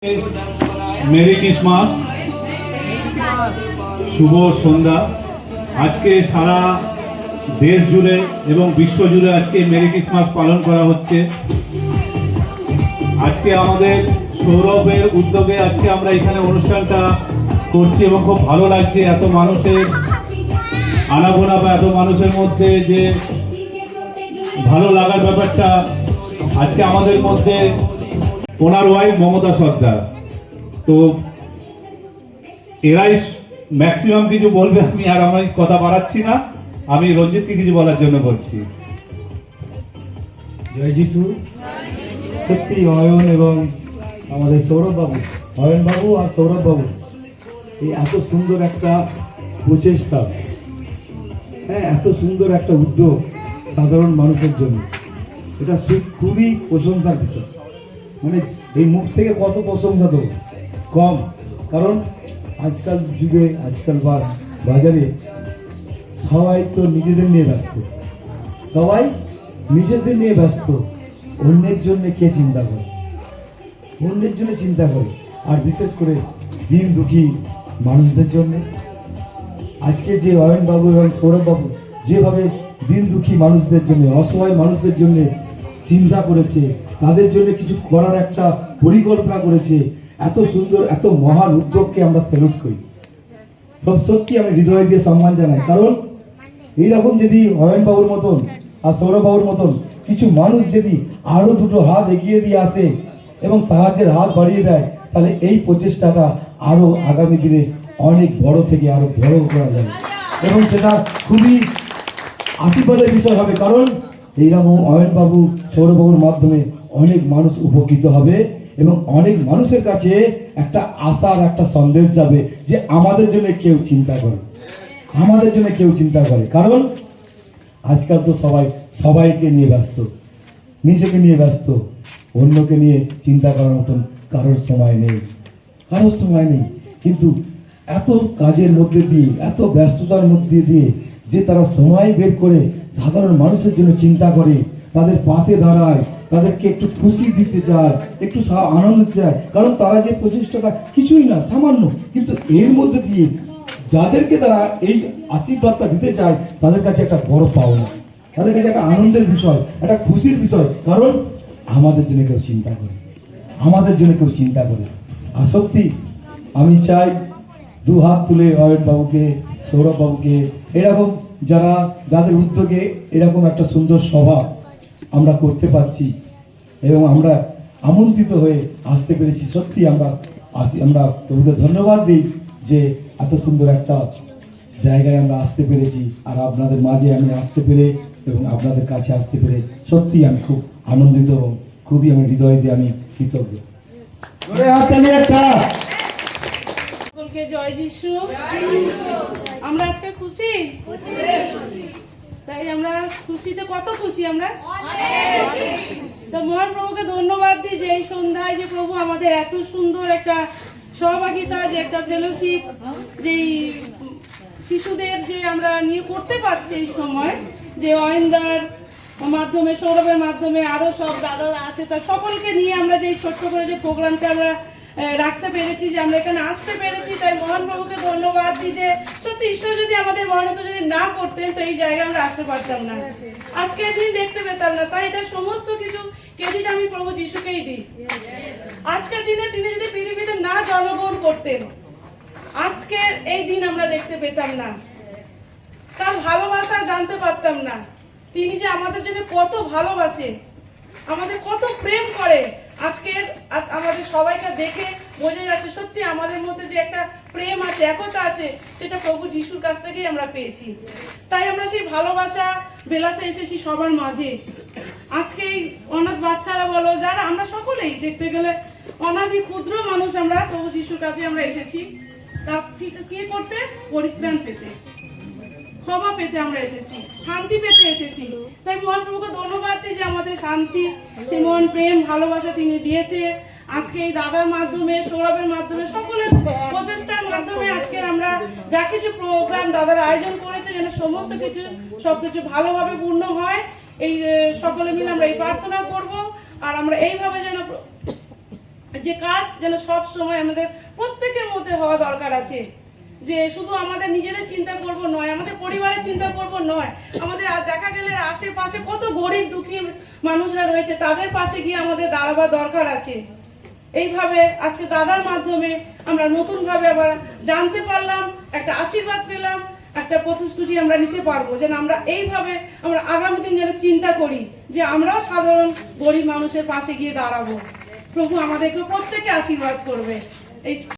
मेरी क्रिसमास शुभ सन्ध्या आज के सारा देश जुड़े एवं विश्व जुड़े आज के मेरी क्रिसमास पालन करा होच्छे। आज के आमादेर सौरभेर उद्योगे आज के आमरा एखाने अनुष्ठानटा करछि एवं खूब भालो लागছে। एत मानुषेर आनागोना बा एत मानुषेर मध्य जे भालो लागार ब्यापारटा आज के आमादेर मध्य ওনার ওয়াইফ মমতা সর্দার। তো এরাই ম্যাক্সিমাম কিছু বলবে, আমি আর আমার কথা বাড়াচ্ছি না, আমি রঞ্জিতকে কিছু বলার জন্য বলছি। জয় যিশু। সত্যি অয়ন এবং আমাদের সৌরভ বাবু, অয়ন বাবু আর সৌরভ বাবু এই এত সুন্দর একটা প্রচেষ্টা, হ্যাঁ এত সুন্দর একটা উদ্যোগ সাধারণ মানুষের জন্য, এটা খুবই প্রশংসার বিষয়। মানে এই মুখ থেকে কত প্রশংসা তো কম, কারণ আজকাল যুগে আজকাল বাজারে সবাই তো নিজেদের নিয়ে ব্যস্ত, সবাই নিজেদের নিয়ে ব্যস্ত, অন্যের জন্য কে চিন্তা করে, অন্যের জন্য চিন্তা করে, আর বিশেষ করে দিন দুঃখী মানুষদের জন্য। আজকে যে অয়ন বাবু এবং সৌরভ বাবু যেভাবে দিন দুঃখী মানুষদের জন্য, অসহায় মানুষদের জন্য চিন্তা করেছে, তাদের জন্য কিছু করার একটা পরিকল্পনা করেছে, এত সুন্দর এত মহান উদ্যোগকে আমরা স্যালুট করি। সত্যি আমি হৃদয় দিয়ে সম্মান জানাই, কারণ এইরকম যদি অয়ন বাবুর মতন আর সৌরভ বাবুর মতন কিছু মানুষ যদি আরো দুটো হাত এগিয়ে দিয়ে আসে এবং সাহায্যের হাত বাড়িয়ে দেয়, তাহলে এই প্রচেষ্টাটা আরো আগামী দিনে অনেক বড় থেকে আরো বড় করা যাবে এবং সেটা খুবই আশীর্বাদের বিষয় হবে। কারণ এইরকম অয়ন বাবু সৌরভ বাবুর মাধ্যমে অনেক মানুষ উপকৃত হবে এবং অনেক মানুষের কাছে একটা আশার একটা সন্দেশ যাবে যে আমাদের জন্য কেউ চিন্তা করে, আমাদের জন্য কেউ চিন্তা করে। কারণ আজকাল তো সবাইকে নিয়ে ব্যস্ত, নিজেকে নিয়ে ব্যস্ত, অন্যকে নিয়ে চিন্তা করার মতন কারোর সময় নেই, কারোর সময় নেই। কিন্তু এত কাজের মধ্যে দিয়ে, এত ব্যস্ততার মধ্যে দিয়ে যে তারা সময় বের করে সাধারণ মানুষের জন্য চিন্তা করে, তাদের পাশে দাঁড়ায়, তাদেরকে একটু খুশি দিতে চায়, একটু আনন্দ দিতে চায়, কারণ তারা যে প্রচেষ্টাটা কিছুই না, সামান্য, কিন্তু এর মধ্যে দিয়ে যাদেরকে তারা এই আশীর্বাদটা দিতে চায় তাদের কাছে একটা বড় পাওনা, তাদের কাছে একটা আনন্দের বিষয়, একটা খুশির বিষয়। কারণ আমাদের জন্য কেউ চিন্তা করে, আমাদের জন্য কেউ চিন্তা করে। আর সত্যি আমি চাই দু হাত তুলে অয়ন বাবুকে, সৌরভ বাবুকে, এরকম যাদের উদ্যোগে এরকম একটা সুন্দর সভা আমরা করতে পারছি এবং আমরা আমন্ত্রিত হয়ে আসতে পেরেছি, সত্যি আমরা প্রভুকে ধন্যবাদ দিই যে এত সুন্দর একটা জায়গায় আমরা আসতে পেরেছি। আর আপনাদের মাঝে আমি আসতে পেরে এবং আপনাদের কাছে আসতে পেরে সত্যি আমি খুব আনন্দিত এবং খুবই আমি হৃদয় দিয়ে আমি কৃতজ্ঞ। জয় যিশু। আমরা আজকে খুশি, তাই আমরা খুশিতে কত খুশি আমরা। তো মহান প্রভুকে ধন্যবাদ দিই যে এই সন্ধ্যায় যে প্রভু আমাদের এত সুন্দর একটা সহভাগিতা, যে একটা ফেলোশিপ, যে শিশুদের যে আমরা নিয়ে করতে পারছি এই সময়, যে অয়নদার মাধ্যমে, সৌরভের মাধ্যমে, আরো সব দাদারা আছে, তার সকলকে নিয়ে আমরা যে ছোট্ট করে যে প্রোগ্রামটা আমরা রাখতে পেরেছি, যে আমরা এখানে আসতে পেরেছি, তাই মহান প্রভুকে ধন্যবাদ দিই যে সত্যি ঈশ্বর যদি আমাদের মনোনীত যদি না করতেন তো এই জায়গায় আমরা আসতে পারতাম না, আজকের দিন দেখতে পেতাম না। তাই এটা সমস্ত কিছু ক্রেডিট আমি প্রভু যিশুকেই দিই। আজকের দিনে তিনি যদি পৃথিবীতে না জন্মগ্রহণ করতেন, আজকের এই দিন আমরা দেখতে পেতাম না, তার ভালোবাসা জানতে পারতাম না, তিনি যে আমাদের জন্য কত ভালোবাসে, আমাদের কত প্রেম করে। আজকের আমাদের সবাইকে দেখে বোঝা যাচ্ছে সত্যি আমাদের মধ্যে যে একটা প্রেম আছে, একতা আছে, সেটা প্রভু যিশুর কাছ থেকেই আমরা পেয়েছি। তাই আমরা সেই ভালোবাসা বেলাতে এসেছি সবার মাঝে। আজকে এই অনাথ বাচ্চারা বলো, যারা আমরা সকলেই দেখতে গেলে অনাদি ক্ষুদ্র মানুষ, আমরা প্রভু যিশুর কাছে আমরা এসেছি তার কি করতে, পরিত্রাণ পেতে, ক্ষমা পেতে আমরা এসেছি, শান্তি পেতে এসেছি। তাই মহান প্রভুকে ধন্যবাদ দিই যে আমাদের শান্তি, সেই মহান প্রেম ভালোবাসা তিনি দিয়েছে। আজকে এই দাদার মাধ্যমে, সৌরভের মাধ্যমে, সকলের প্রচেষ্টার মাধ্যমে আজকে আমরা যা কিছু প্রোগ্রাম দাদার আয়োজন করেছে, যেন সমস্ত কিছু সবকিছু ভালোভাবে পূর্ণ হয়, এই সকলে মিলে আমরা এই প্রার্থনা করব। আর আমরা এইভাবে যেন যে কাজ যেন সব সময় আমাদের প্রত্যেকের মধ্যে হওয়া দরকার আছে। যে শুধু আমাদের নিজেদের চিন্তা করব নয়, আমাদের পরিবারের চিন্তা করব নয়, আমাদের দেখা গেলে আশেপাশে কত গরিব দুঃখী মানুষরা রয়েছে, তাদের পাশে গিয়ে আমাদের দাঁড়াবার দরকার আছে। এইভাবে আজকে দাদার মাধ্যমে আমরা নতুনভাবে আবার জানতে পারলাম, একটা আশীর্বাদ পেলাম, একটা প্রতিশ্রুতি আমরা নিতে পারবো যেন আমরা এইভাবে আমরা আগামী দিন যেন চিন্তা করি যে আমরাও সাধারণ গরিব মানুষের পাশে গিয়ে দাঁড়াবো। প্রভু আমাদেরকে প্রত্যেকে আশীর্বাদ করবে। এই